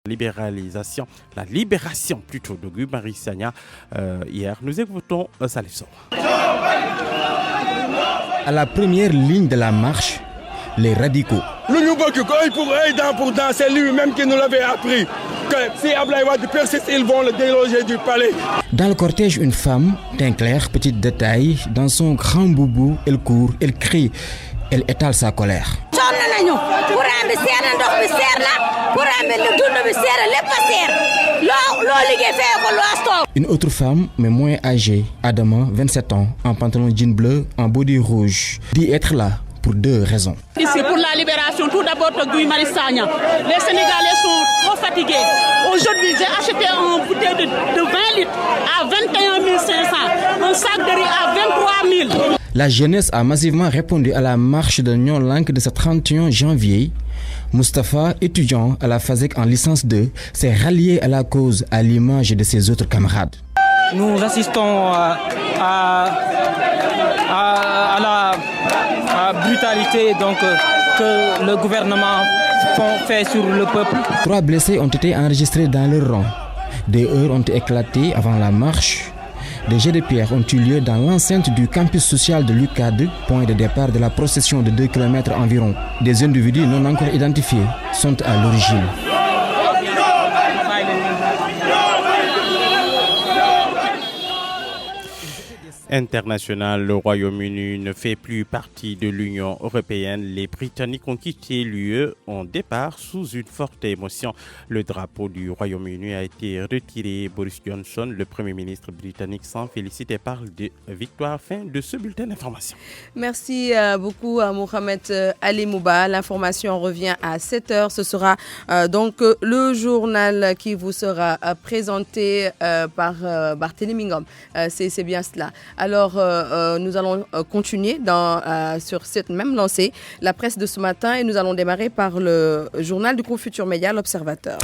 La libération plutôt de Guy Marius Sagna hier. Nous écoutons Salif Sow. À la première ligne de la marche, les radicaux. Pour dans, c'est lui-même qui nous l'avait appris. Que si Abdoulaye Wade persiste, ils vont le déloger du palais. Dans le cortège, une femme, teint clair, petite de taille, dans son grand boubou, elle court, elle crie, elle étale sa colère. Une autre femme, mais moins âgée, Adama, 27 ans, en pantalon jean bleu, en body rouge, dit être là pour deux raisons. Ici pour la libération, tout d'abord de Guy Marius Sagna. Les Sénégalais sont trop fatigués. Aujourd'hui, j'ai acheté un bouteille de 20 litres à 21 500, un sac de riz à 23 000. La jeunesse a massivement répondu à la marche de Nyon Lank de ce 31 janvier. Moustapha, étudiant à la FASEC en licence 2, s'est rallié à la cause à l'image de ses autres camarades. Nous assistons à la brutalité que le gouvernement fait sur le peuple. 3 blessés ont été enregistrés dans leur rang. Des heurts ont éclaté avant la marche. Des jets de pierre ont eu lieu dans l'enceinte du campus social de l'UCAD, point de départ de la procession de 2 km environ. Des individus non encore identifiés sont à l'origine. International, le Royaume-Uni ne fait plus partie de l'Union européenne. Les Britanniques ont quitté l'UE en départ sous une forte émotion. Le drapeau du Royaume-Uni a été retiré. Boris Johnson, le Premier ministre britannique, s'en félicite et parle de victoire. Fin de ce bulletin d'information. Merci beaucoup à Mohamed Ali Mouba. L'information revient à 7h. Ce sera donc le journal qui vous sera présenté par Barthélémy Ngom. C'est bien cela. Alors, nous allons continuer sur cette même lancée, la presse de ce matin, et nous allons démarrer par le journal du groupe Futur Média, l'Observateur.